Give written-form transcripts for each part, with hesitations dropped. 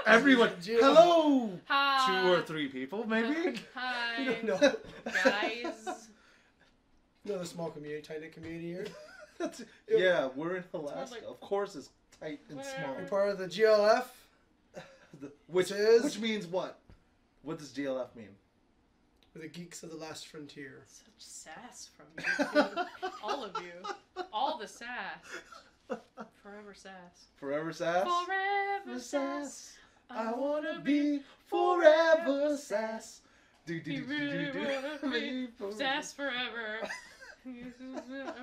Everyone. Hello. Hi. 2 or 3 people, maybe. Hi. You don't know. Guys. Another small community, tight-knit community here. Yeah, we're in Alaska. like- Of course, it's tight and small. You're part of the GLF. Which means what? What does GLF mean? We're the geeks of the last frontier. Such sass from you. All of you. All the sass. Forever sass. Forever sass? Forever sass. I wanna be forever sass. You really wanna be sass forever. Okay,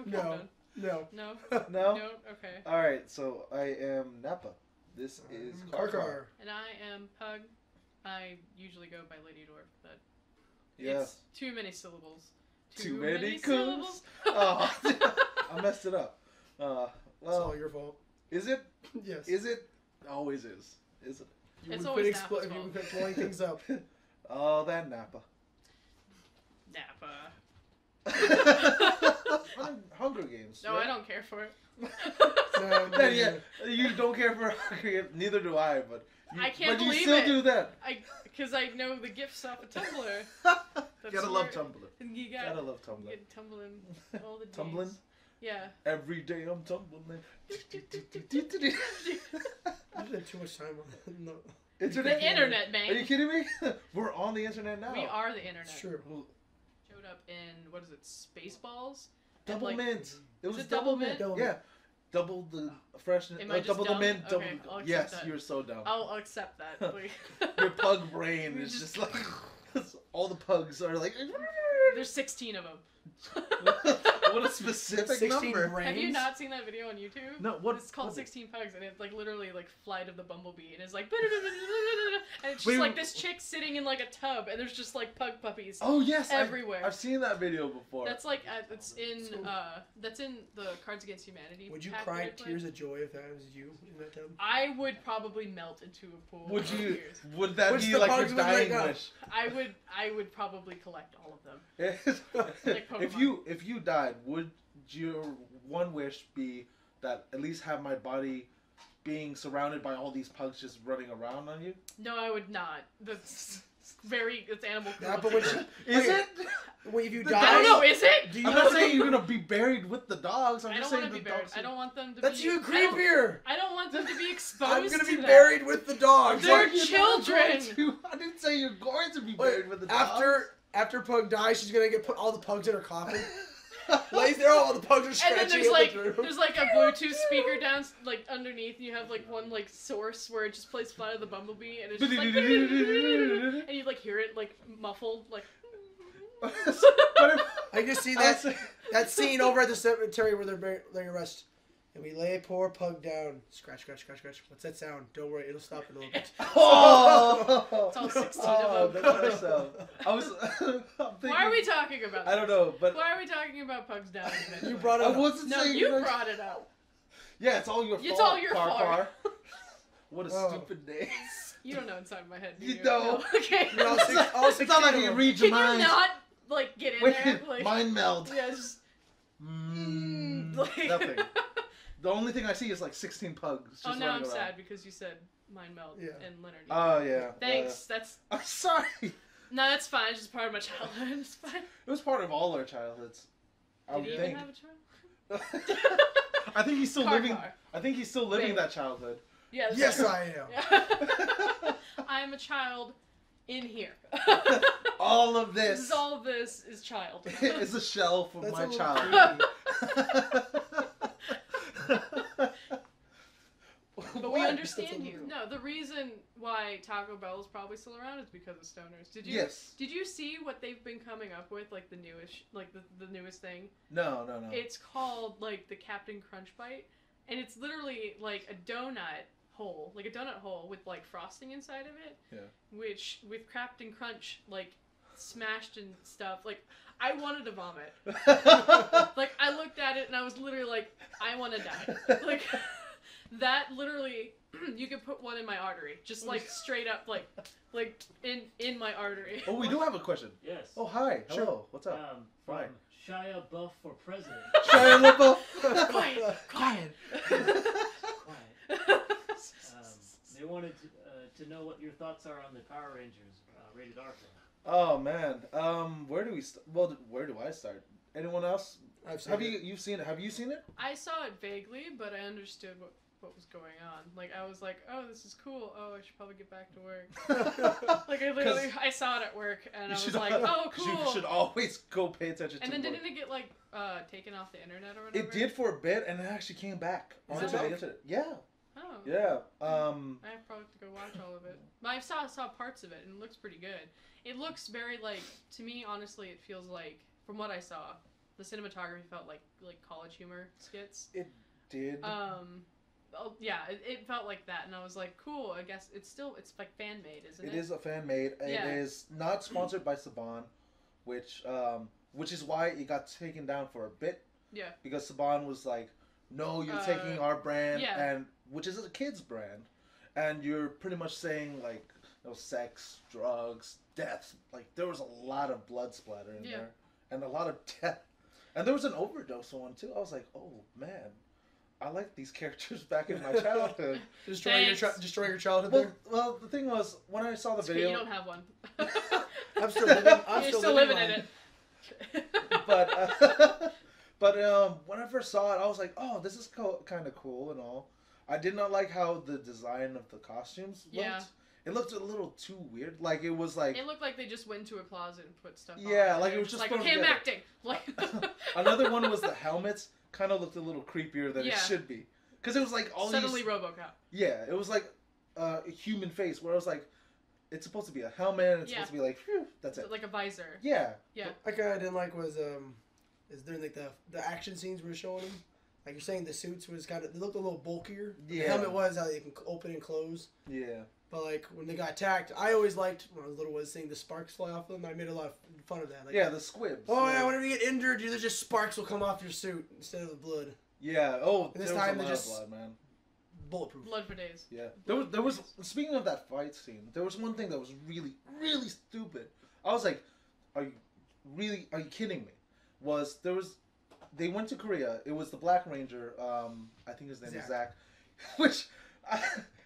No. done. No. No? No? No? Okay. Alright, so I am Napa. This is Karkar. And I am Pug. I usually go by Lady Dwarf, but Yeah. it's too many syllables. Too many syllables. Oh, I messed it up. It's Well, all your fault. is it? Yes. Is it? Always is. Is it? You It's would always quit Napa's if you fault. quit blowing things up. Oh, that Napa. Napa. Hunger Games. No, right? I don't care for it. Yeah, you don't care for Hunger Games. Neither do I, but I can't but believe you still it. do that. Because I know the gifts off of Tumblr. Gotta love Tumblr. And you Gotta love Tumblr. get tumbling all the days. Tumbling? Yeah. Every day I'm tumbling. You spend too much time on it. No. The internet, man. Are you kidding me? We're on the internet now. We are the internet. It's true. Showed up in, what is it, Spaceballs? Double And, like, mint. It was it double double mint. mint? Yeah. Double the freshness. Am I just double dumb? the mint. Okay, Double. I'll accept Yes, that. you're so dumb. I'll accept that. Please. Your pug brain We is just- just like all the pugs are like. There's 16 of them. What a specific 16 number. brains. Have you not seen that video on YouTube? No, what? It's called what- 16 Pugs, and it's like literally like Flight of the Bumblebee, and it's like and it's just Wait, like this chick sitting in like a tub, and there's just like pug puppies Oh yes, everywhere. I've seen that video before. That's like it's in that's in the Cards Against Humanity. Would you pack cry that I played. tears of joy if that was you in that tub? I would probably melt into a pool. Would of you? tears. Would that Which be the like pugs your would dying like up? wish? I would probably collect all of them. if Pokemon. you died, would your one wish be that at least have my body being surrounded by all these pugs just running around on you? No, I would not. That's it's animal Yeah, cruelty. but when Is Okay. it? If you I die, I don't know. Is it? Do you I'm know not saying you're gonna be buried with the dogs. I'm I just don't saying want to the be buried. dogs. I don't want them to That's be. even creepier. I don't want them to be exposed. I'm gonna be to that. buried with the dogs. They're You're not children. going to- I didn't say you're going to be buried with the dogs. After Pug dies, she's gonna get put all the pugs in her coffin. Lays there, all the pugs are And scratching then there's at like the room. there's like a Bluetooth speaker down like underneath, and you have like one like source where it just plays Flight of the Bumblebee, and it's just like and you like hear it like muffled like. But if- I just see That's- that scene over at the cemetery where they're laying rest. And we lay poor Pug down. Scratch, scratch, scratch, scratch. What's that sound? Don't worry, it'll stop in a little bit. Oh! It's all 16 Oh, of them. that's what I sound. I was. I'm thinking, Why are we talking about? I don't know, but Why are we talking about pugs down? You brought it I up. wasn't No, saying. you like- brought it up. Yeah, it's all your fault. It's all your fault. Car. What a Oh. stupid name. You don't know inside of my head. Do You you? don't. No. Okay. You're all six- all It's 16 not like of you them. read your Can you mind. not like get in Wait, there? Like, mind meld. yeah, just like... Nothing. The only thing I see is like 16 pugs. Just Oh, now I'm running around. sad because you said mind melt Yeah. and Leonard. Oh yeah. Thanks. That's I'm sorry. no, that's fine. It's just part of my childhood. It's fine. It was part of all our childhoods. I Did would he even think. have a child? I think he's still Car living. car. I think he's still living Babe. that childhood. Yeah. that's Yes, true. I am. Yeah. I'm a child in here. All of this. All of this is child. It's a shell for That's my a little child. But we What? understand That's a you. little- No, the reason why Taco Bell is probably still around is because of stoners. Did you? Yes. Did you see what they've been coming up with, like the newest, like the newest thing? No. It's called like the Captain Crunch Bite, and it's literally like a donut hole, with like frosting inside of it. Yeah. Which with Captain Crunch like smashed and stuff, like I wanted to vomit. Like I looked at it and I was literally like, I want to die. Like that literally, you could put one in my artery, just like straight up, like in my artery. Oh, we do have a question. Yes. Oh, hi. Sure. Hello. What's up? From Hi. Shia Buff for president. Shia LaBeouf. Quiet. Quiet. They want wanted to know what your thoughts are on the Power Rangers rated R film. Oh man, where do we? Where do I start? Anyone else? I've seen You've seen it? Have you seen it? I saw it vaguely, but I understood what was going on. Like, I was like, oh, this is cool. Oh, I should probably get back to work. Like, I saw it at work, and I was like, oh, cool. You should always go pay attention to And then work. didn't it get, like, taken off the internet or whatever? It did for a bit, and it actually came back. Is onto it the back? internet. Yeah. Oh. Yeah. I have probably to go watch all of it. But I saw parts of it, and it looks pretty good. It looks very, like, to me, honestly, it feels like, from what I saw, the cinematography felt like college humor skits. It did. Yeah, it felt like that, and I was like, cool. I guess it's like fan made, isn't it? It is a fan made. Yeah. It is not sponsored by Saban, which is why it got taken down for a bit. Yeah. Because Saban was like, no, you're taking our brand, yeah. and which is a kid's brand, and you're pretty much saying like, sex, drugs, death. Like there was a lot of blood splatter in there, and a lot of death, and there was an overdose one too. I was like, oh man. I like these characters back in my childhood. Destroying your childhood well, the thing was, when I saw the video... You don't have one. I'm still living. You're still living in it. But when I first saw it, I was like, oh, this is kind of cool and all. I did not like how the design of the costumes looked. Yeah. It looked a little too weird. Like, it was like... It looked like they just went to a closet and put stuff on. Yeah, like it was just like, thrown okay, I'm together. acting. Like... Another one was the helmets. Kind of looked a little creepier than it should be. Because it was like all Suddenly these... RoboCop. Yeah, it was like a human face where I was like, it's supposed to be a helmet, and it's supposed to be like, phew, that's it. Like a visor. Yeah. Yeah. Like I didn't like was is during like the action scenes we were showing them. Like you're saying, the suits was they looked a little bulkier. Yeah. The helmet was how they can open and close. Yeah. But like when they got attacked, I always liked when I was little was seeing the sparks fly off them. I made a lot of fun of that. Like, Yeah, the squibs. oh yeah, whenever you get injured, there's just sparks will come off your suit instead of the blood. Yeah. Oh, And this there time was a they lot just- of blood, man. Bulletproof. Blood for days. Yeah. There was. Speaking of that fight scene, there was one thing that was really, really stupid. I was like, are you kidding me? They went to Korea. It was the Black Ranger. I think his name is Zach. Which,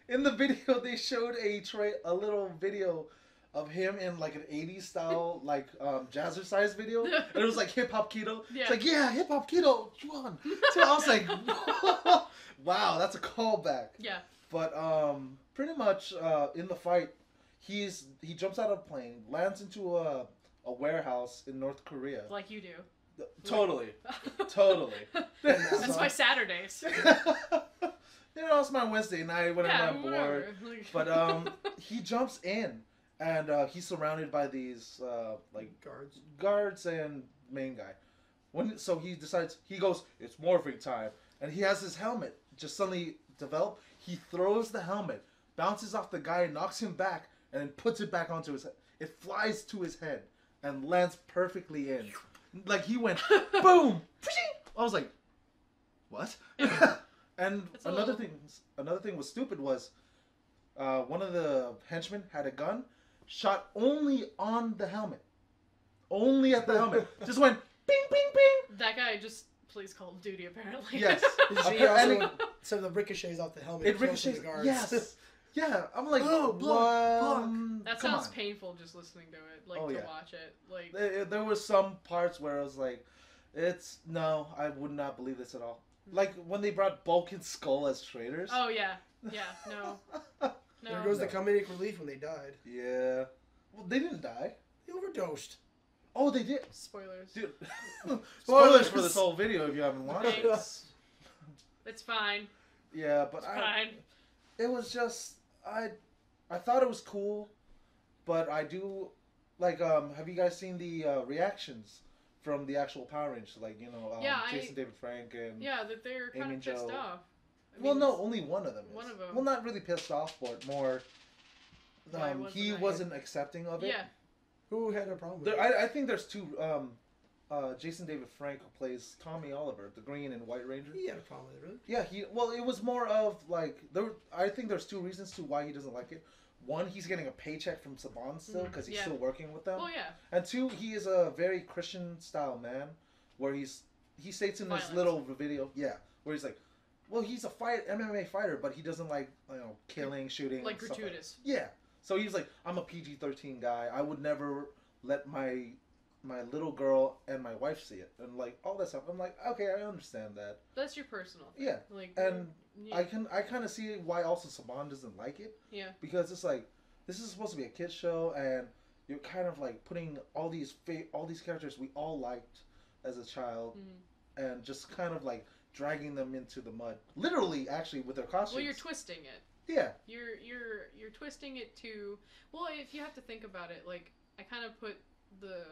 in the video, they showed a little video of him in like an 80s style like jazzercise video, and it was like hip hop keto. Yeah. It's like, yeah, hip hop keto. One. So I was like, wow, that's a callback. Yeah. But pretty much in the fight, he jumps out of a plane, lands into a warehouse in North Korea. Like you do. Totally. That's my Saturdays. It's my Wednesday night when I'm bored. Whatever. But he jumps in, and he's surrounded by these like guards and main guy. So he decides, he goes, it's morphing time, and he has his helmet just suddenly develop. He throws the helmet, bounces off the guy, knocks him back, and then puts it back onto his head. It flies to his head and lands perfectly in. Like he went boom. I was like, what? And another thing was stupid was one of the henchmen had a gun, shot only on the helmet, only at the helmet. Just went bing, bing, bing. That guy just plays Call of Duty apparently. Yes. Some of the ricochets off the helmet. It ricochets. The guards. Yes. Yeah. I'm like, oh, block. That sounds painful just listening to it, like to watch it. Like there was some parts where I was like, I would not believe this at all. Like when they brought Bulk and Skull as traitors. Oh yeah, no. There goes the comedic relief when they died. Yeah. Well, they didn't die. They overdosed. Oh, they did. Spoilers. Dude. Spoilers for this whole video if you haven't watched it. It's fine. Yeah, but fine. It was just I thought it was cool, but I do like have you guys seen the reactions from the actual Power Rangers, like Jason David Frank and that they're kind of pissed off. No, only one of them is. One of them. Well, not really pissed off, but more he wasn't accepting of it. Yeah. Who had a problem with it? I think there's two. Jason David Frank, who plays Tommy Oliver, the Green and White Ranger. He had a problem with it, really? Yeah, it was more of like I think there's two reasons to why he doesn't like it. One, he's getting a paycheck from Saban still because he's still working with them. Oh yeah. And two, he is a very Christian style man, where he states in this little video, where he's like, well, he's a MMA fighter, but he doesn't like killing, shooting, like stuff gratuitous. Yeah. So he's like, I'm a PG-13 guy. I would never let my little girl and my wife see it, and like all that stuff. I'm like, okay, I understand that. That's your personal thing. Yeah. Like, and I kind of see why also Saban doesn't like it. Yeah. Because it's like, this is supposed to be a kids show, and you're kind of like putting all these characters we all liked as a child, and just kind of like dragging them into the mud. Literally, actually, with their costumes. Well, you're twisting it. Yeah. You're twisting it to, well, if you have to think about it, like, I kind of put the,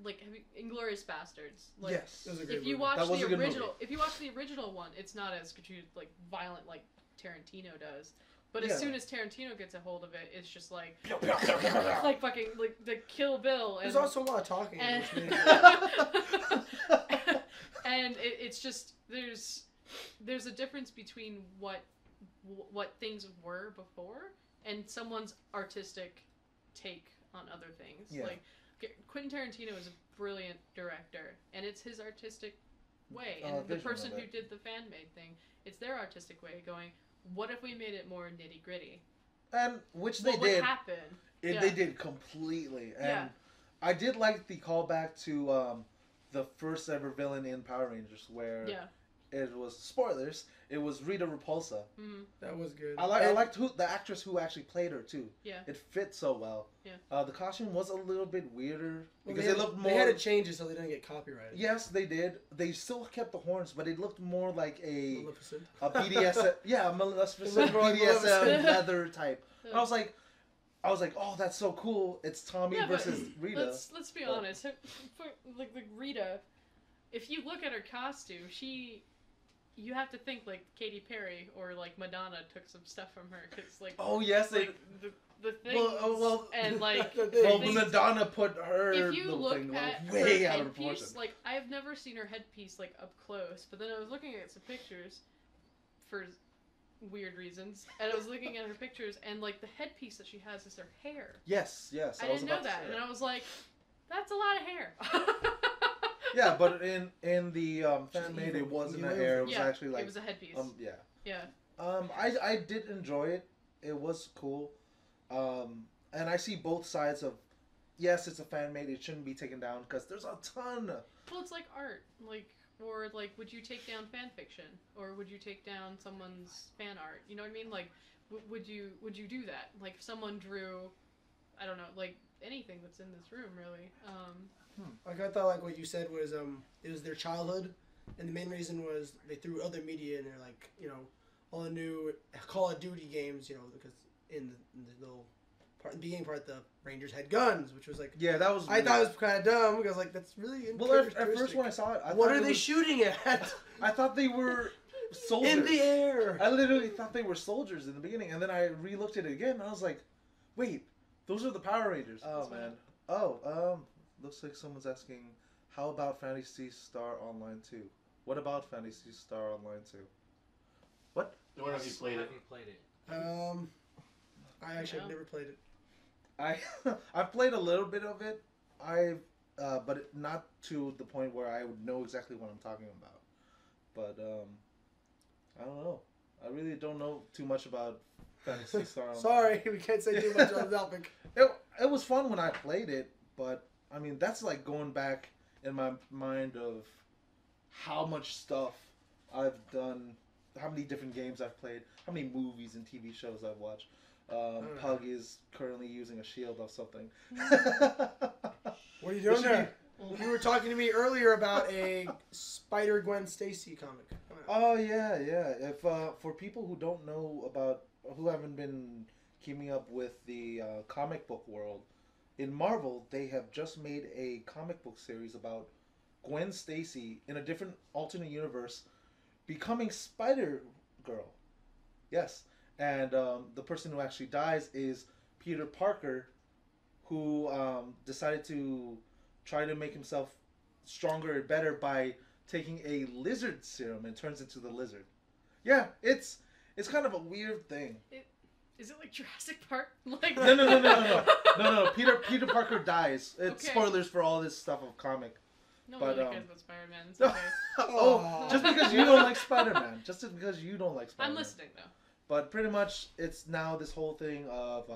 like, Inglourious Bastards. Like, yes. If you watch the original one, it's not as like violent like Tarantino does. But as soon as Tarantino gets a hold of it, it's just like, like fucking like the Kill Bill. And, there's also a lot of talking. And, and it's just there's a difference between what things were before and someone's artistic take on other things. Yeah. Like Quentin Tarantino is a brilliant director, and it's his artistic way. And the person who did the fan made thing, it's their artistic way of going, what if we made it more nitty gritty? And which they what did. would happen? They did completely. And I did like the callback to the first ever villain in Power Rangers, where it was, spoilers, it was Rita Repulsa. Mm-hmm. That was good. I liked the actress who actually played her too. Yeah. It fit so well. Yeah. The costume was a little bit weirder because it looked more. They had to change it so they didn't get copyrighted. Yes, they did. They still kept the horns, but it looked more like a Maleficent. a BDSM. Yeah, a Maleficent BDSM leather type. And I was like, oh, that's so cool. It's Tommy versus Rita. Let's be honest. Like Rita, if you look at her costume, you have to think like Katy Perry or like Madonna took some stuff from her, because like the things and like Madonna put her if you little look thing at way her out of proportion. Like I've never seen her headpiece like up close, but then I was looking at some pictures for weird reasons, and I was looking at her pictures, and like the headpiece that she has is her hair. Yes. I didn't know that, and I was like, that's a lot of hair. Yeah, but in the fan made, it wasn't a hair. It was actually like it was a headpiece. Yeah. I did enjoy it. It was cool. And I see both sides of, yes, it's a fan made. It shouldn't be taken down because there's a ton. Well, it's like art, or would you take down fan fiction, or would you take down someone's fan art? You know what I mean? Like, would you do that? Like, if someone drew, I don't know, like anything that's in this room, really. Like I thought, like what you said was, it was their childhood, and the main reason was they threw other media in there, like all the new Call of Duty games, because in the little part, in the beginning part, the Rangers had guns, which was like, that was. I thought it was kind of dumb because like that's really. Well, at first when I saw it, what are they shooting at? I thought they were soldiers in the air. I literally thought they were soldiers in the beginning, and then I re-looked at it again, and I was like, wait, those are the Power Rangers. Oh man. Looks like someone's asking, how about Phantasy Star Online 2? What about Phantasy Star Online 2? What? Or have you played it? I actually have never played it. I've played a little bit of it. But not to the point where I would know exactly what I'm talking about. But I don't know. I really don't know too much about Phantasy Star Online. Sorry, we can't say too much on the topic. It was fun when I played it, but I mean, that's like going back in my mind of how much stuff I've done, how many different games I've played, how many movies and TV shows I've watched. Pug is currently using a shield of something. What are you doing there? You were talking to me earlier about a Spider-Gwen Stacy comic. Oh, yeah. If for people who don't know about, who haven't been keeping up with the comic book world, in Marvel, they have just made a comic book series about Gwen Stacy in a different alternate universe becoming Spider-Girl. Yes. And the person who actually dies is Peter Parker, who decided to try to make himself stronger and better by taking a lizard serum and turns into the lizard. Yeah, it's kind of a weird thing. Is it like Jurassic Park? Like No. Peter Parker dies. It's spoilers for all this stuff of comic. No But, one really cares about Spider-Man. It's okay. Oh, just because you don't like Spider-Man. Just because you don't like Spider-Man. I'm listening though. But pretty much, it's now this whole thing of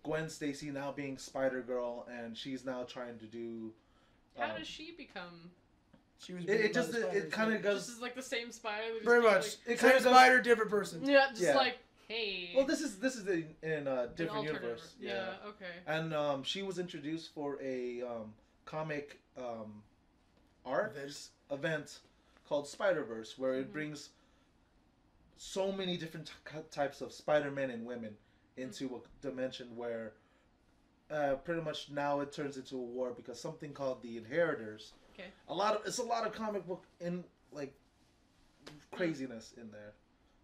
Gwen Stacy now being Spider-Girl, and she's now trying to do... How does she become... She was It kind of goes... This is like the same spider. Pretty much. Same spider, different person. Yeah, just like, hey. Well, this is in a different universe. Yeah, okay. And she was introduced for a comic art event called Spider-Verse, where it brings so many different types of Spider-Men and women into a dimension where pretty much now it turns into a war because something called the Inheritors. Okay. It's a lot of comic book in like craziness in there,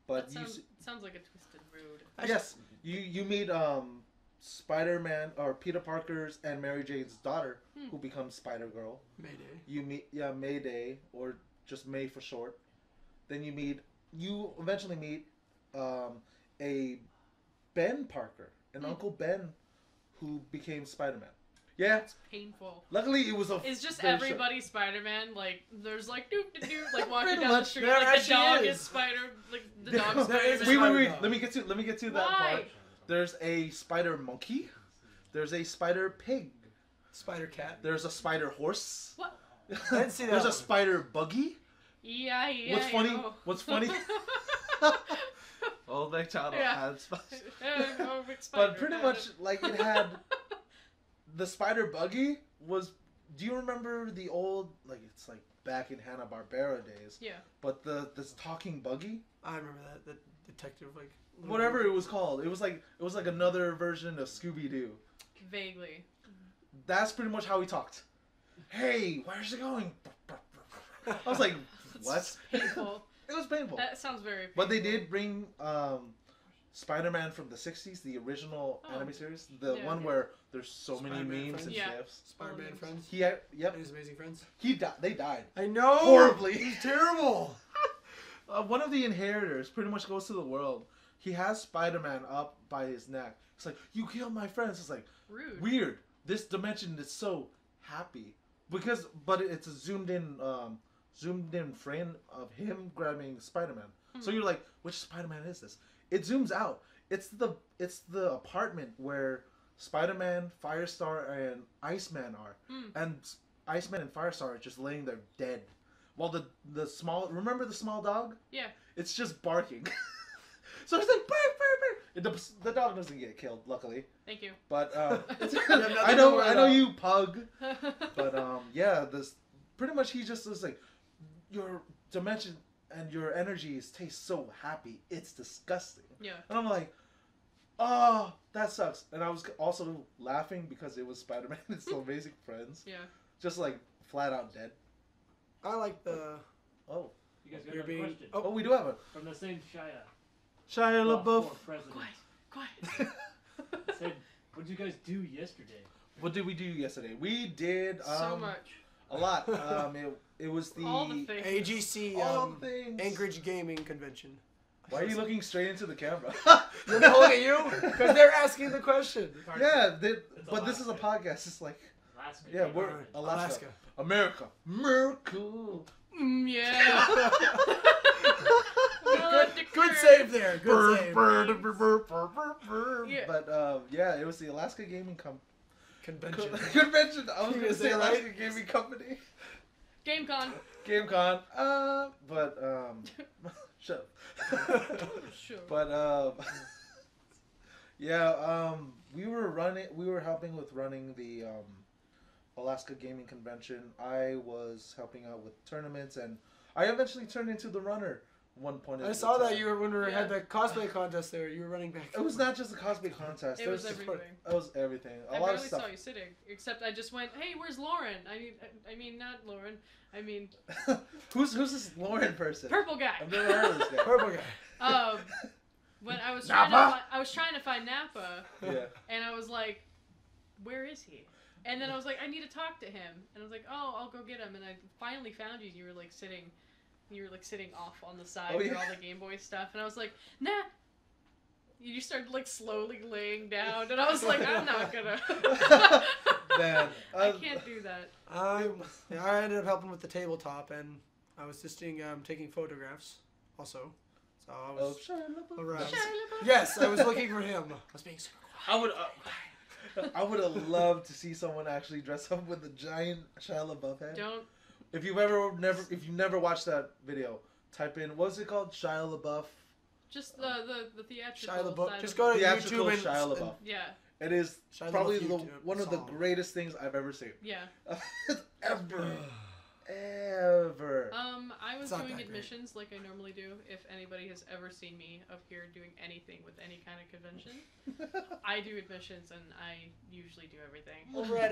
but sounds like a twisted road. Yes, you meet Spider-Man or Peter Parker's and Mary Jane's daughter who becomes Spider-Girl. Mayday. You meet Mayday, or just May for short. Then you eventually meet a Ben Parker, an Uncle Ben, who became Spider-Man. Yeah. It's painful. Luckily, it was It's just everybody Spider-Man. Like, there's like doop like walking down the street. There like the dog is. is Spider. Like the dog is Wait. Spider-Man. Let me get to that part. There's a spider monkey. There's a spider pig. Spider cat. There's a spider horse. What? I didn't see that. There's a spider buggy. Yeah. What's funny? Old Big Child had spiders. But pretty much, like, it had the spider buggy was. Do you remember the old, like, it's like back in Hanna-Barbera days? Yeah. But this talking buggy. I remember that. The detective, like. Whatever it was called, it was like another version of Scooby-Doo. Vaguely. That's pretty much how he talked. Hey, where's it going? I was like, what? Painful. It was painful. That sounds very painful. But they did bring Spider-Man from the 60s, the original anime series. The one where there's so many memes and gifs. Spider-Man friends. Yep. His amazing friends. They died. I know! Horribly. He's terrible! One of the Inheritors pretty much goes to the world. He has Spider-Man up by his neck. It's like, you killed my friends. It's like, rude. Weird. This dimension is so happy. But it's a zoomed in frame of him grabbing Spider-Man. So you're like, which Spider-Man is this? It zooms out. It's the apartment where Spider-Man, Firestar, and Iceman are. And Iceman and Firestar are just laying there dead. While the small, remember the small dog? Yeah. It's just barking. So it's like, bark, bark, bark. The dog doesn't get killed, luckily. Thank you. But I know you, pug. But yeah, pretty much he just was like, your dimension and your energies taste so happy, it's disgusting. Yeah. And I'm like, oh, that sucks. And I was also laughing because it was Spider-Man and his Amazing Friends. Yeah. Just like flat out dead. I like the. Oh. You guys got a question? Oh, we do have it. From the same Shia LaBeouf. Quiet. Said, what did you guys do yesterday? What did we do yesterday? We did so much. A lot. It was the all the things. AGC Anchorage Gaming Convention. Why are you looking straight into the camera? Look at you, because they're asking the question. Yeah, but this is a podcast. It's like, Alaska. Yeah, we're Alaska. America. Yeah. Good save there. Good save. Yeah. But yeah, it was the Alaska Gaming Convention. I was gonna say Alaska Gaming Company. GameCon. But shut up. Sure. But yeah, we were helping with running the Alaska Gaming Convention. I was helping out with tournaments, and I eventually turned into the runner. One point. I saw that you were when we had the cosplay contest there. You were running back. It was not just a cosplay contest. It was everything. It was everything. I barely saw you sitting, except I just went, "Hey, where's Lauren?" I mean, not Lauren. I mean, who's this Lauren person? Purple guy. I've never heard of this guy. Purple guy. When I was trying to find Nappa. Yeah. And I was like, "Where is he?" And then I was like, "I need to talk to him." And I was like, "Oh, I'll go get him." And I finally found you. And you were like sitting off on the side for all the Game Boy stuff. And I was like, "Nah." You started like slowly laying down, and I was like, I'm not gonna. Man, I can't do that. I ended up helping with the tabletop, and I was just taking photographs also. So I was around. Yes, I was looking for him. I was being super quiet. I would have loved to see someone actually dress up with a giant Shia LaBeouf head. Don't. If you never watched that video, type in what's it called, Shia LaBeouf. Just the theatrical. Shia LaBeouf. Side Just of go to Theatrical YouTube and Shia LaBeouf. Yeah. It is Shia probably LaBeouf one of the song. greatest things I've ever seen. Yeah. Ever. I was It's not doing that great. admissions like I normally do. If anybody has ever seen me up here doing anything with any kind of convention, I do admissions and I usually do everything. Over at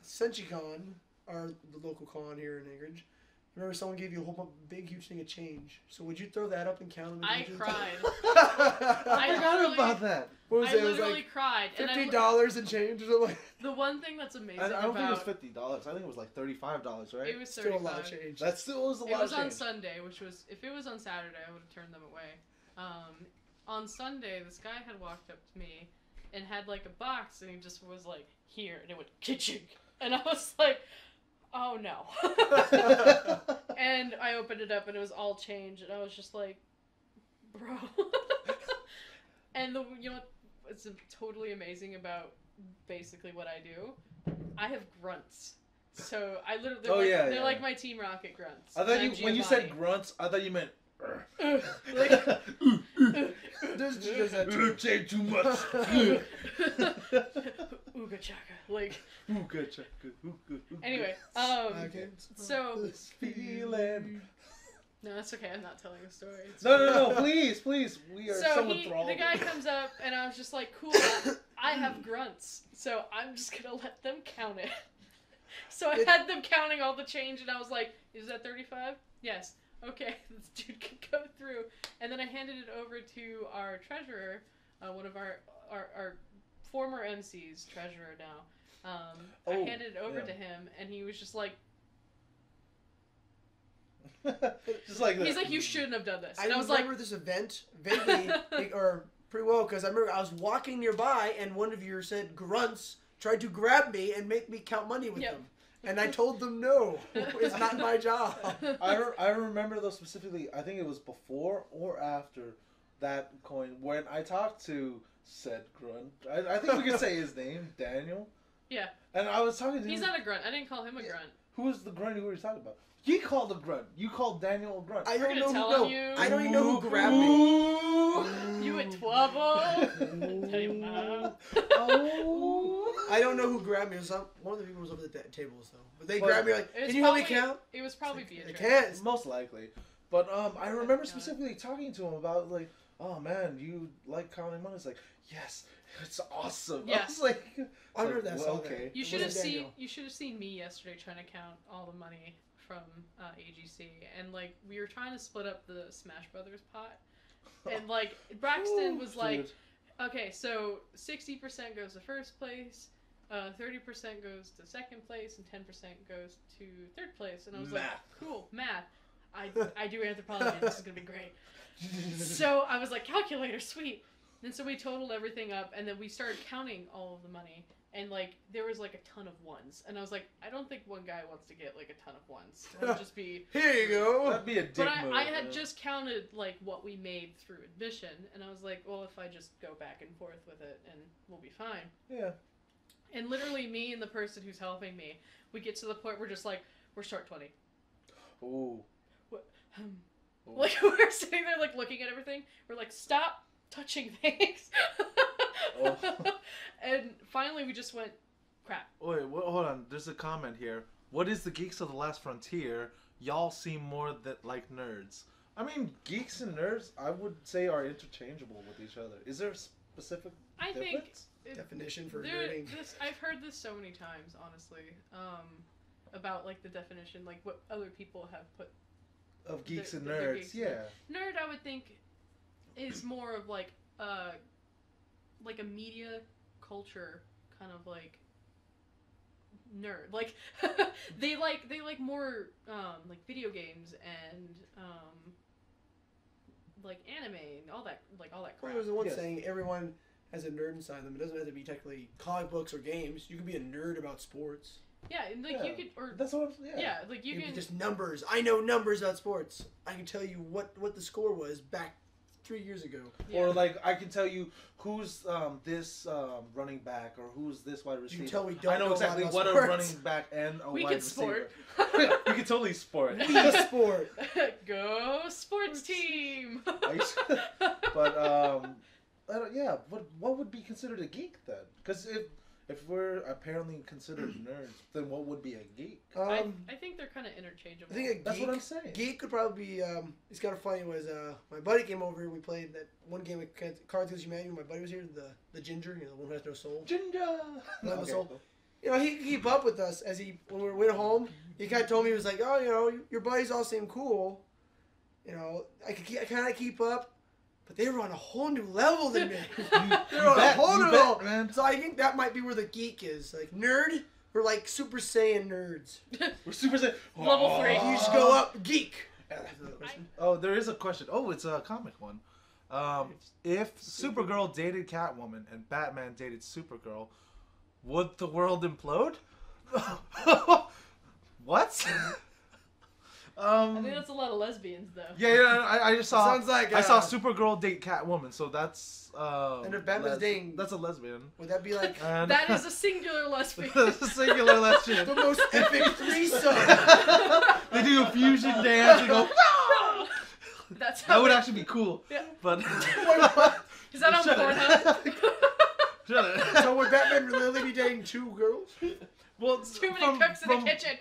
Senchicon, or the local con here in Anchorage, remember someone gave you a whole big, huge thing of change. So would you throw that up and count them? I cried. I forgot literally- about that. What was I it? It was literally like cried. And $50 and change or something. the one thing that's amazing I don't think it was about $50. I think it was like $35, right? it was Still a lot of 35. change. That still was a It lot was of on change. Sunday, which was if it was on Saturday, I would have turned them away. On Sunday, this guy had walked up to me and had like a box, and he just was like, "Here," and it went kitchen, and I was like, "Oh no!" And I opened it up, and it was all change, and I was just like, "Bro." And you know what's totally amazing about basically what I do? I have grunts. So I literally they're like my Team Rocket grunts. I thought And when you said grunts, I thought you meant. like, Does that too. Change too much. Ooga chaka. Like Ooga chaka, ooga, ooga. anyway, Okay. so This feeling. no, that's okay. I'm not telling a story. It's No, please. We are so So enthralled. the guy comes up, and I was just like, "Cool, I have grunts, so I'm just gonna let them count it." So I had them counting all the change, and I was like, "Is that 35? Yes. Okay, this dude can go through." And then I handed it over to our treasurer, one of our former MC's treasurer now. I handed it over to him, and he was just like, Just like that. he's like, "You shouldn't have done this." I And I was like, remember this event vaguely, or pretty well, because I remember I was walking nearby, and one of your said grunts tried to grab me and make me count money with them. And I told them no, it's not my job. I remember though specifically. I think it was before or after that coin when I talked to said grunt. I think we could say his name, Daniel. Yeah. And I was talking to him. He's not a grunt. I didn't call him a grunt. Who was the grunt you were talking about? He called a grunt. You called Daniel a grunt. I don't gonna know tell who. No, on you. I don't even know who grabbed me. You in trouble? Tell your mom. Oh. I don't know who grabbed me. It was one of the people was over the table, so. But they But grabbed me like, It was "Can you help me probably- count?" It was probably I Beatrice. can't. Most likely. But I remember God. specifically talking to him about like, oh man, you like counting money? It's like, yes, it's awesome. Yeah. I was like, I heard like, that. well, Saw that. okay. You It should have wasn't seen. Daniel. You should have seen me yesterday trying to count all the money from AGC, and like we were trying to split up the Smash Brothers pot, and like Braxton was like, Dude. okay, so 60% goes to first place, 30% goes to second place, and 10% goes to third place, and I was like, Math. cool, math. I do anthropology. This is gonna be great. So I was like, calculator, sweet. And so we totaled everything up, and then we started counting all of the money, and like there was like a ton of ones, and I was like, I don't think one guy wants to get like a ton of ones. It'll just be. Here you go. That'd be a dick But move. I had yeah. just counted like what we made through admission, and I was like, well, if I just go back and forth with it, and we'll be fine. Yeah. And literally, me and the person who's helping me, we get to the point where just like we're short 20. Ooh. Ooh. Like we're sitting there like looking at everything. We're like, stop touching things. Oh. And finally we just went, crap. Wait, hold on. There's a comment here. What is the Geeks of the Last Frontier? Y'all seem more like nerds. I mean, geeks and nerds, I would say, are interchangeable with each other. Is there a specific I think difference? Definition for nerding. I've heard this so many times, honestly, about like the definition, like what other people have put. Of geeks and they're nerds, geeks. yeah. Nerd, I would think, is more of like a media culture kind of like nerd. Like they like more like video games and like anime and all that Well, crap. there's the one Yes. saying everyone has a nerd inside them. It doesn't have to be technically comic books or games. You can be a nerd about sports. Yeah, and like you could, or That's what I'm. yeah, like you Maybe can. just numbers. I know numbers about sports. I can tell you what the score was back 3 years ago. Yeah. Or like I can tell you who's this running back or who's this wide receiver. You can tell we don't I know know exactly about what sports. a running back and a We wide can receiver. sport. We can totally sport. We sport. Go sports team. But I don't, yeah. What would be considered a geek then? Because if we're apparently considered nerds, then what would be a geek? I think they're kind of interchangeable. I think a geek, That's what I'm saying. Geek could probably be. It's kind of funny. Was my buddy came over and we played that one game of Cards Against Humanity. My buddy was here, the ginger, the one who has no soul. Ginger. No soul. He could keep up with us as when we went home. He kind of told me, he was like, oh, your buddies all seem cool. I kind of keep up. But they were on a whole new level than me. They were on a whole new level, man. So I think that might be where the geek is. Like nerd, we're like Super Saiyan nerds. We're Super Saiyan. Level 3. You just go up geek. Oh, there is a question. Oh, it's a comic one. If Supergirl dated Catwoman and Batman dated Supergirl, would the world implode? What? I think that's a lot of lesbians, though. Yeah. I just saw. Sounds like, I saw Supergirl date Catwoman, so that's. And if Batman's dating, that's a lesbian. would that be like And That is a singular lesbian. that's a singular lesbian. the most epic threesome? They do a fusion dance and go. That's how That would actually be cool. Yeah. But. Is that on Shut it. Pornhub? Shut it. So would Batman really be dating 2 girls? Well, Too many cooks in the kitchen.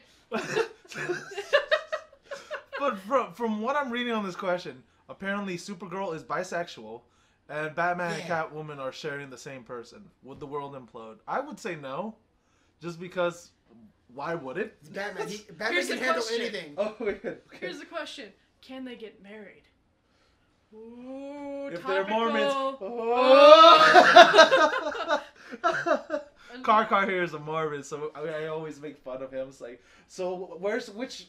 But from what I'm reading on this question, apparently Supergirl is bisexual, and Batman and Catwoman are sharing the same person. Would the world implode? I would say no, just because. Why would it? Batman. Batman Here's can the handle question. anything. Oh wait. Okay. Here's the question: can they get married? Ooh, If topical. they're Mormons. Oh. Car here is a Mormon, so I always make fun of him. It's like, so which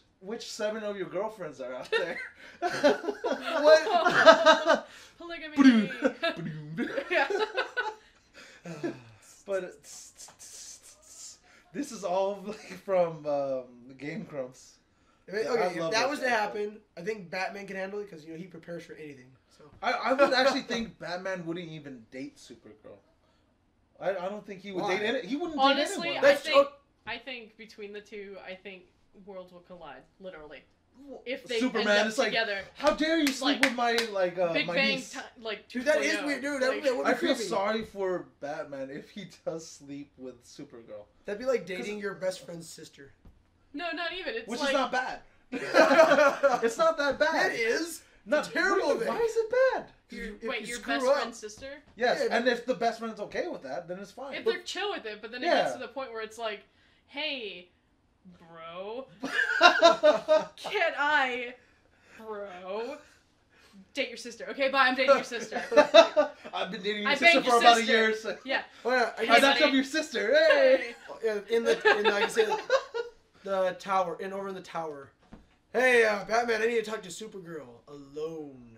7 of your girlfriends are out there? What? Polygamy. Yeah. But this is all from Game Grumps. Okay, I if love that it. was to happen, I think Batman can handle it because he prepares for anything. So I would actually think Batman wouldn't even date Supergirl. I don't think he would Why? date any. He wouldn't Honestly, date anyone. I think between the two, I think worlds will collide, literally. If they Superman end up is like, together. how dare you sleep Like, with my Big my Bang, niece? like dude, that 2.0. is weird, dude. Like, That would be I feel creepy. sorry for Batman if he does sleep with Supergirl, That'd be like dating your best friend's sister. no, not even. It's which like, is not bad. It's not that bad. That is Not terrible Why, thing. why is it bad? wait, your screw best up- friend's sister? Yes, Yeah, and if the best friend's okay with that, then it's fine. If they're chill with it, but then it Yeah. gets to the point where it's like, hey, bro, can I, bro, date your sister? Okay, bye, I'm dating your sister. I've been dating your I sister banged for your about a sister. year. So Yeah. Oh, yeah, I Hey, knocked buddy. up your sister. Hey. in the like I said, the tower, over in the tower. Hey, Batman, I need to talk to Supergirl alone.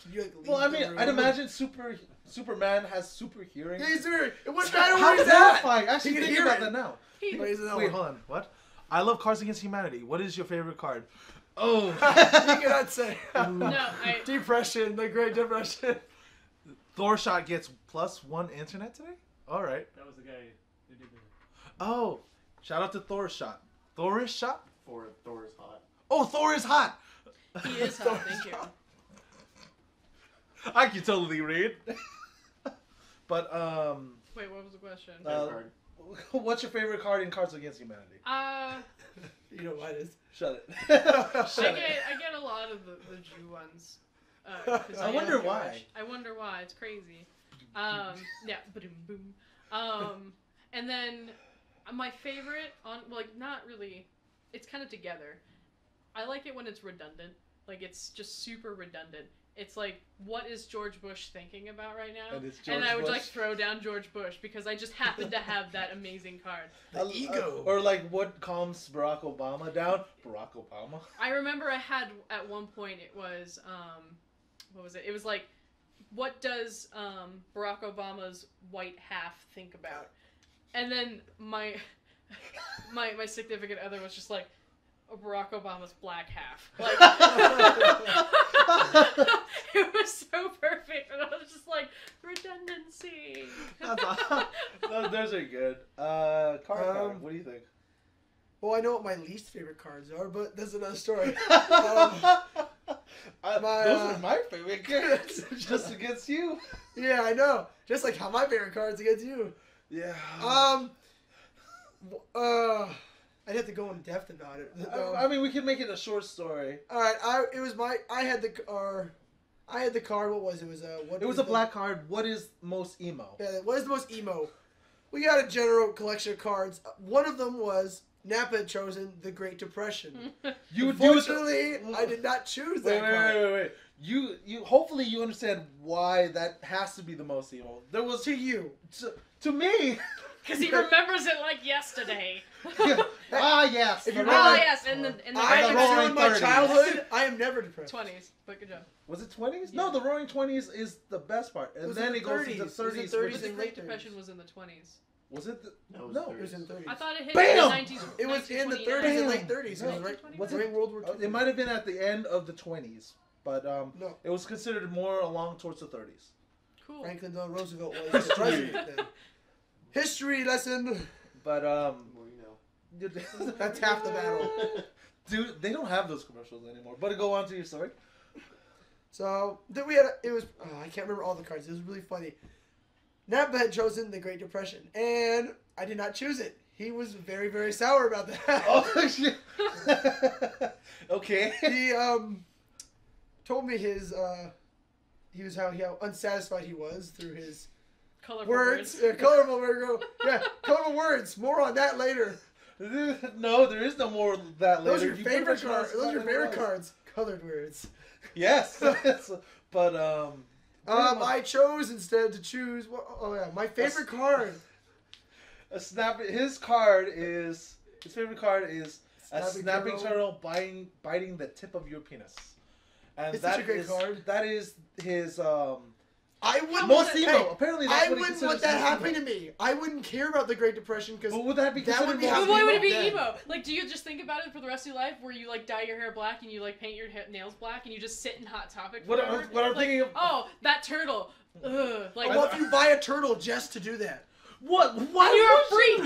Can you, like, leave Well, I the mean, room? I'd imagine Superman has super hearing. Yeah, he's weird. It wouldn't matter How where he's at. terrifying! Actually, He can think hear about it. that now. He, Wait, is it that Wait, one? hold on. What? I love Cards Against Humanity. What is your favorite card? Oh. You cannot say. no, I, Depression, the Great Depression. Thor shot gets +1 internet today? Alright. That was the guy who did the Oh. Shout out to Thor shot. Thor is shot? Thor is hot. Oh, Thor is hot! he is hot, thank you. I can totally read. But, Wait, what was the question? Card. what's your favorite card in Cards Against Humanity? You know what it is. Shut it. I Shut it. get a lot of the Jew ones. 'Cause I am wonder Jewish. why. I wonder why. It's crazy. Yeah, boom, boom. And then my favorite not really. It's kind of together. I like it when it's redundant. Like it's just super redundant. It's like, what is George Bush thinking about right now? And it's George And I would Bush. like throw down George Bush because I just happen to have that amazing card. The ego. Or like what calms Barack Obama down? Barack Obama. I remember I had at one point it was what was it? It was like, what does Barack Obama's white half think about? And then my significant other was just like, Barack Obama's black half. Like, it was so perfect, and I was just like, redundancy. Those are good. Card. What do you think? Well, I know what my least favorite cards are, but that's another story. Those are my favorite cards, just against you. Yeah, I know. Just like how my favorite cards against you. Yeah. I'd have to go in depth about it. I mean, we can make it a short story. All right, I had the card. What was it? It was a black card. What is most emo? Yeah, what is the most emo? We got a general collection of cards. One of them was Napa had chosen the Great Depression. Unfortunately, I did not choose that card. Wait. You hopefully you understand why that has to be the most emo. There was to you. To me. Because he remembers it like yesterday. Yes. Yes. In the my childhood, I am never depressed. 20s, but good job. Was it 20s? Yeah. No, the Roaring 20s is the best part, and then it goes into 30s. But the Great Depression was in the 20s. Was it? No, it was in the 30s. I thought it hit Bam! in the 90s. It was in the 30s and late 30s. No. It was right. Was during World War II. It might have been at the end of the 20s, but no. It was considered more along towards the 30s. Cool. Franklin Delano Roosevelt was the president then. History lesson. But that's half the battle. Dude, they don't have those commercials anymore. But go on to your story. So then we had I can't remember all the cards. It was really funny. Napa had chosen the Great Depression, and I did not choose it. He was very, very sour about that. Oh shit. Okay. He told me how unsatisfied he was through his colorful words. Colorful words. More on that later. No, there is no more of that later. Those are your favorite cards. Those are your favorite cards. Colored words. Yes. But I chose instead to choose. My favorite card. His favorite card is a snapping turtle biting the tip of your penis. And it's such a great card. That is his I wouldn't most emo. Apparently, that's I what he wouldn't want that happening to me. I wouldn't care about the Great Depression because. But would that be considered would be But why would it be then. emo? Like, do you just think about it for the rest of your life, where you like dye your hair black and you like paint your nails black and you just sit in Hot Topic? What I'm thinking of. Oh, that turtle. Ugh. Like, What if you buy a turtle just to do that? What? Why you're a would you?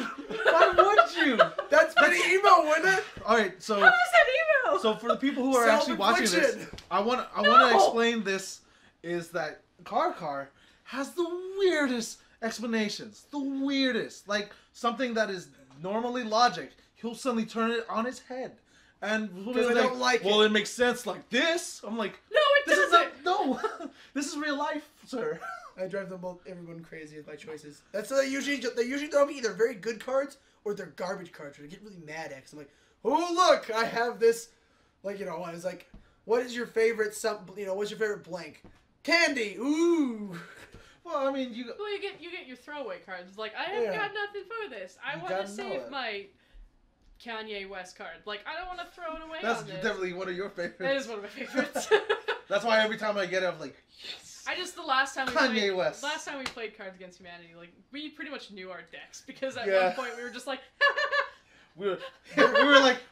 Why would you? That's pretty emo, wouldn't it? All right, so how is that emo? so for the people who are actually watching this, Self-infliction. I want to explain this. Is that Car has the weirdest explanations. The weirdest, like something that is normally logic. He'll suddenly turn it on his head, and Because I don't like well, it. it makes sense like this. I'm like, No, it this is doesn't. no, this is real life, sir. I drive everyone crazy with my choices. That's what they usually throw me either very good cards or they're garbage cards. Or they get really mad at. 'Cause I'm like, oh look, I have this. Like I was like, what is your favorite? What's your favorite blank? Candy. Ooh. Well, I mean, you get your throwaway cards. It's like, I have got nothing for this. I want to gotta know save it. my Kanye West card. Like, I don't want to throw it away that's on this. definitely one of your favorites. That is one of my favorites. That's why every time I get it, I'm like, yes. The last time we played Cards Against Humanity, like, we pretty much knew our decks because at one point we were just like, we were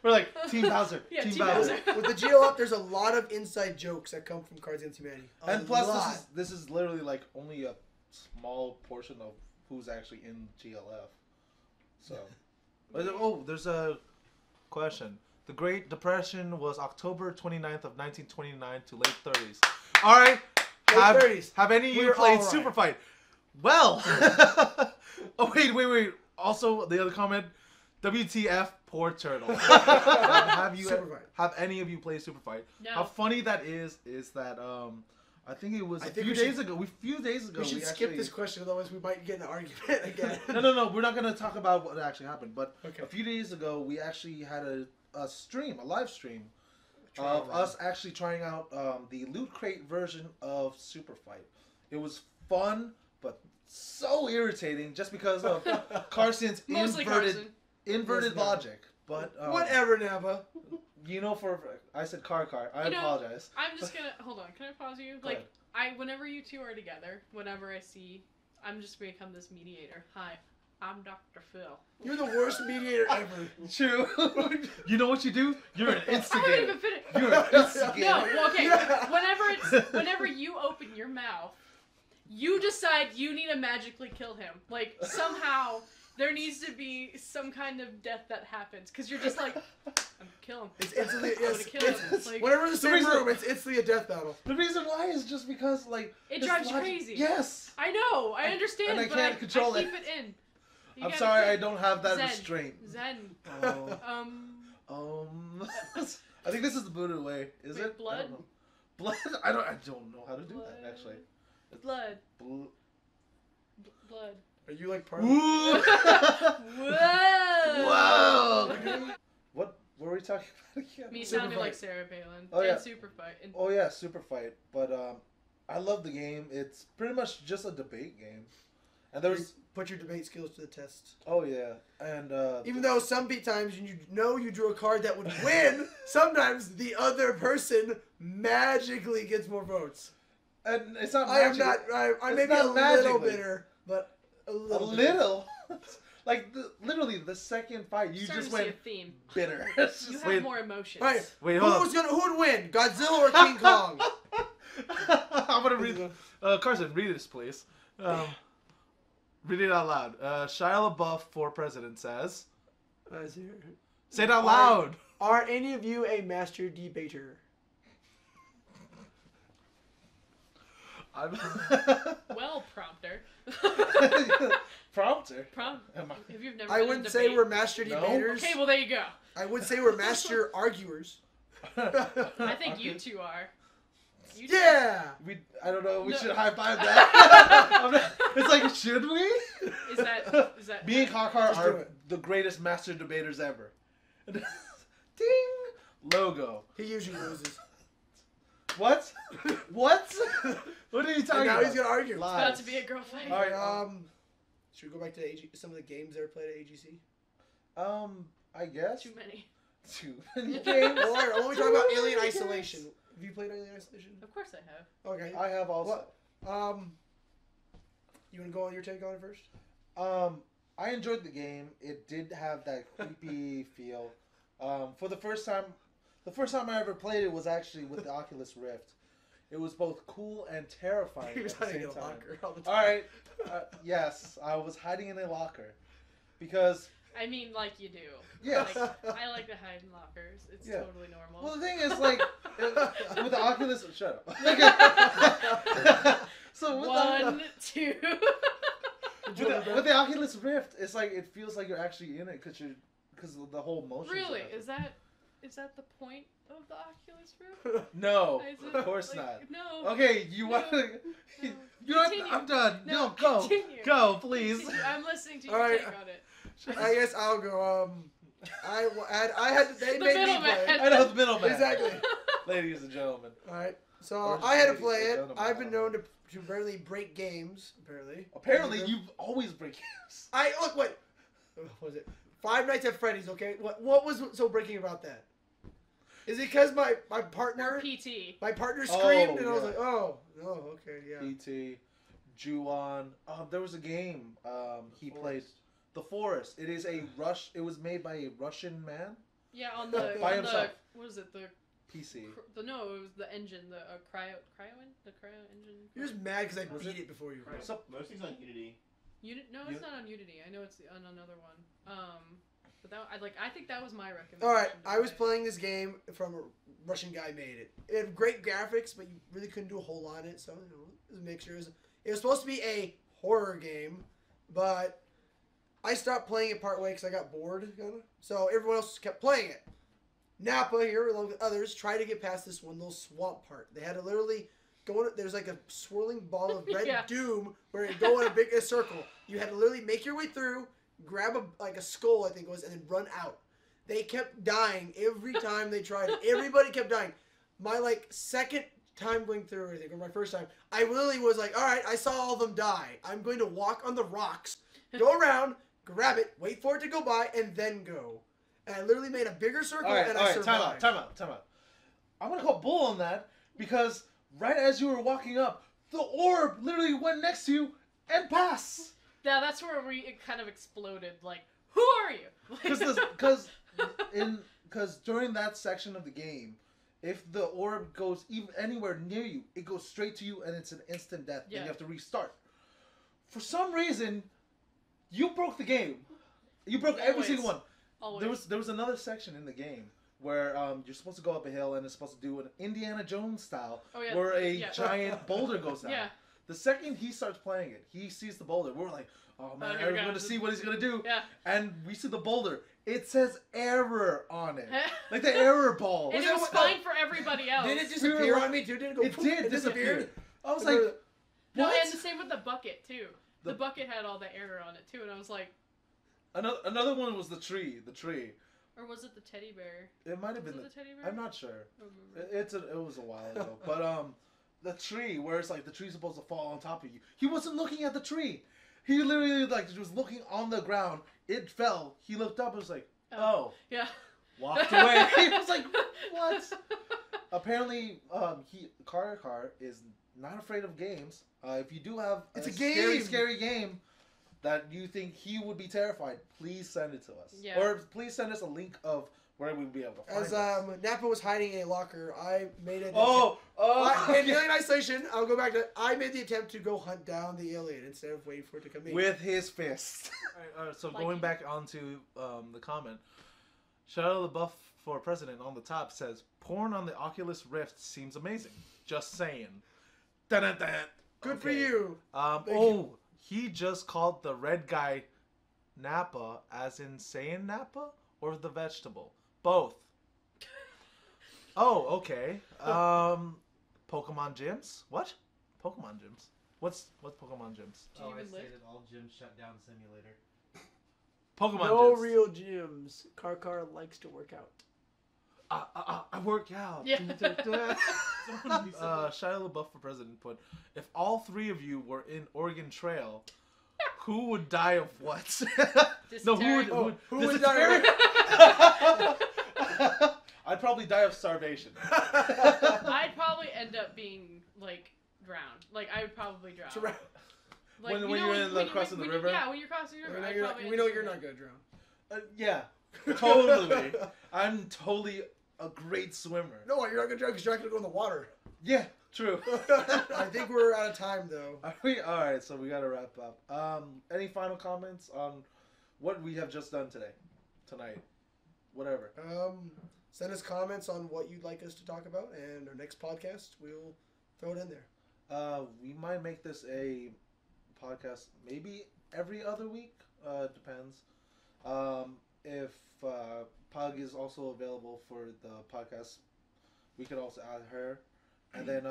like Team Bowser. Yeah, Team Team Bowser. With the GLF, there's a lot of inside jokes that come from Cards Against Humanity. And plus, this is literally like only a small portion of who's actually in GLF. So, there's a question. The Great Depression was October 29th of 1929 to late 30s. All right. Have any of you played Super Fight? Well. Oh wait. Also, the other comment. WTF, poor turtle. Have any of you played Super Fight? No. How funny that is that I think it was a few days ago. We should skip this question, otherwise we might get in an argument again. No. We're not going to talk about what actually happened. But okay. A few days ago, we actually had a live stream of us actually trying out the Loot Crate version of Super Fight. It was fun, but so irritating just because of Carson's inverted logic. But whatever, Napa. You know, I said car. I apologize. I'm just gonna hold on. Can I pause you? Go Like whenever you two are together, whenever I see, I'm just gonna become this mediator. Hi, I'm Dr. Phil. You're the worst mediator ever. True. You know what you do? You're an I haven't instigator. even finished. You're an instigator. No, well, okay. Yeah. Whenever you open your mouth, you decide you need to magically kill him. Like somehow there needs to be some kind of death that happens because you're just like, I'm gonna kill him. It's instantly, I'm gonna kill him. Like, whenever in the same reason- room, it's instantly a death battle. The reason why is just because it his drives you logic- crazy. Yes. I know, I understand, and I but can't control I keep it in. You I'm gotta sorry, keep- I don't have that Zen. restraint. Zen. Oh. I think this is the Buddha way. Is Wait, it? blood? I don't know. Blood? I don't know how to do Blood. that actually. Blood. Blood. Blood. Are you like part of Whoa! Whoa! Whoa! What were we talking about again? Me Super sounding fight. like Sarah Palin. Oh, and yeah. Super Fight. And Oh yeah, Super Fight. But I love the game. It's pretty much just a debate game. And there's Put your debate skills to the test. oh yeah, and Even though some times you know you drew a card that would win, sometimes the other person magically gets more votes. and it's not. I am magic. not. I It's may be not a little magically. bitter, but a A little. little. Like literally the second fight, you starting just to see went a theme. bitter. You Just have more emotions. Right. Wait, hold on. Who would win, Godzilla or King Kong? I'm gonna read. Carson, read this, please. Read it out loud. Shia LaBeouf for president says. Say it out loud. Are any of you a master debater? I'm Well, prompter. Prompter. If you've never I been in wouldn't a say debate- we're master No. debaters. Okay, well there you go. I would say we're master arguers. I think you two are. You two- Yeah. I don't know. We No. should high five that. It's like, should we? Is that? Me and Kakar Just do are it. the greatest master debaters ever. Ding! Logo. He usually loses. What? What? What are you talking And now about? he's gonna argue. It's about to be a girl fight. All right. Should we go back to some of the games that are played at AGC? I guess. Too many. Too many games. Well, I want to talk about Alien Isolation. Have you played Alien Isolation? Of course I have. Okay. I have also. You want to go on your take on it first? I enjoyed the game. It did have that creepy feel. For the first time I ever played it was actually with the Oculus Rift. It was both cool and terrifying He was at the hiding same in a time. locker all the time. All right. Yes, I was hiding in a locker because I mean, like you do. yes. Like, I like to hide in lockers. It's Yeah. totally normal. Well, the thing is, like, with the Oculus, shut up. So with One, two. with the Oculus Rift, it's like it feels like you're actually in it because of the whole motion. Really? Is that the point of the Oculus Rift? No, Is it, of course like, not. No. Okay, you No. want to? No. You know what? Continue. I'm done. No, No, go, continue. go, please. Continue. I'm listening to All your right. take on it. I guess I'll go. I had they The made me middleman. play. I know the middleman. Exactly. Ladies and gentlemen. All right. So Or I had to ladies play and it. gentlemen, I've I been don't known to barely break games. Apparently, you always break games. What was it? Five Nights at Freddy's. Okay. What was so breaking about that? Is it because my partner Or PT. my partner screamed and I was yeah. like, oh okay, yeah. PT, Juon. There was a game he played. The Forest. It is a Rush. It was made by a Russian man. Yeah, on the By on himself. The what is it? The PC. no, it was the engine, the cryo engine. You're just mad because I Was beat it? it before you. Right. So- Most things on Unity. No, it's not on Unity. I know it's on another one. But that I think that was my recommendation. All right, to I was play. playing this game from a Russian guy made it. It had great graphics, but you really couldn't do a whole lot in it. So it was a mixture. It was supposed to be a horror game, but I stopped playing it partway because I got bored, kind of. So everyone else kept playing it. Napa here, along with others, tried to get past this one little swamp part. They had to literally go in. There's like a swirling ball of red Yeah. doom where it go in a circle. You had to literally make your way through, grab a skull, I think it was, and then run out. They kept dying every time they tried it. Everybody kept dying. My second time going through, I think, or my first time, I literally was like, all right, I saw all of them die. I'm going to walk on the rocks, go around, grab it, wait for it to go by, and then go. And I literally made a bigger circle All right, and I survived. time out. I'm gonna call bull on that because right as you were walking up, the orb literally went next to you and passed. Yeah, that's where it kind of exploded. Like, who are you? Because during that section of the game, if the orb goes even anywhere near you, it goes straight to you and it's an instant death. Yeah. And you have to restart. For some reason, you broke the game. You broke every Always. single one. Always. There was another section in the game where you're supposed to go up a hill and it's supposed to do an Indiana Jones style where a giant boulder goes down. Yeah. The second he starts playing it, he sees the boulder. We're like, oh man, here we're we go. going to see what he's going to do. Yeah. And we see the boulder. It says error on it. Like the error ball. And it was fine for everybody else. Did it disappear on me too? Did it go? It did disappear. I was like, No, what? and the same with the bucket too. The bucket had all the error on it too, and I was like, Another one was the tree. The tree. or was it the teddy bear? It might have been Was it the teddy bear? I'm not sure. I don't remember. It was a while ago. But the tree where it's like the tree's supposed to fall on top of you. He wasn't looking at the tree. He literally like was looking on the ground. It fell. He looked up and was like, oh. Yeah. Walked away. He was like, what? Apparently, Car is not afraid of games. If you do have It's a scary, game. scary game that you think he would be terrified, please send it to us. Yeah. Or please send us a link of where we'd be able to find As it. Nappa was hiding in a locker, I made it. In Alien Isolation, I'll go back to. I made the attempt to go hunt down the alien instead of waiting for it to come in. With his fist. So Like going it. back onto the comment, Shadow LaBeouf for president on the top says, porn on the Oculus Rift seems amazing. Just saying. Dun-dun-dun. Good for Okay. you. Thank you. He just called the red guy Nappa, as in saying Nappa, or the vegetable? Both. Oh, okay. Pokemon gyms? What? Pokemon gyms? What's Pokemon gyms? Do you I even live? stated all gyms shut down simulator. Pokemon No gyms. real gyms. Car likes to work out. I work out. Yeah. Shia LaBeouf for president put, if all three of you were in Oregon Trail, who would die of what? No, who would die? I'd probably die of starvation. I'd probably end up being like drowned. Like I would probably drown. Like, When you know, you're in the crossing the river? Yeah, when you're crossing the river. We know you're not gonna drown. Yeah, totally. I'm totally a great swimmer. No, you're not gonna drown because you're not gonna go in the water. Yeah, true. I think we're out of time though. Are we? All right, so we gotta wrap up. Any final comments on what we have just done tonight, whatever. Send us comments on what you'd like us to talk about, and our next podcast we'll throw it in there. We might make this a podcast maybe every other week. Depends. If Pug is also available for the podcast, we could also add her, and then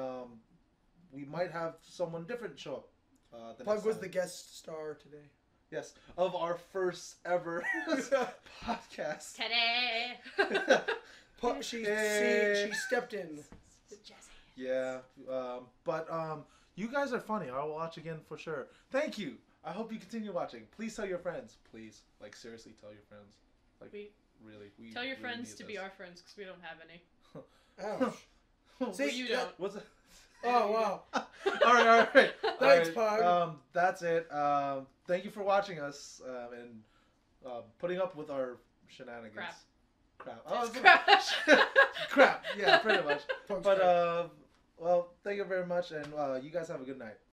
we might have someone different show up. Pug was the guest star today. Yes, of our first ever podcast. Today. She stepped in. Yeah, but you guys are funny. I'll watch again for sure. Thank you. I hope you continue watching. Please tell your friends. Please, like seriously, tell your friends. Like really, we tell your really friends need to this. be our friends because we don't have any. Ouch. Well, See, you don't. What's it? Oh wow. All right. Thanks, All right. Pug. That's it. Thank you for watching us and putting up with our shenanigans. Crap. Oh, crap. Yeah, pretty much. Pug's But crap. well, thank you very much, and you guys have a good night.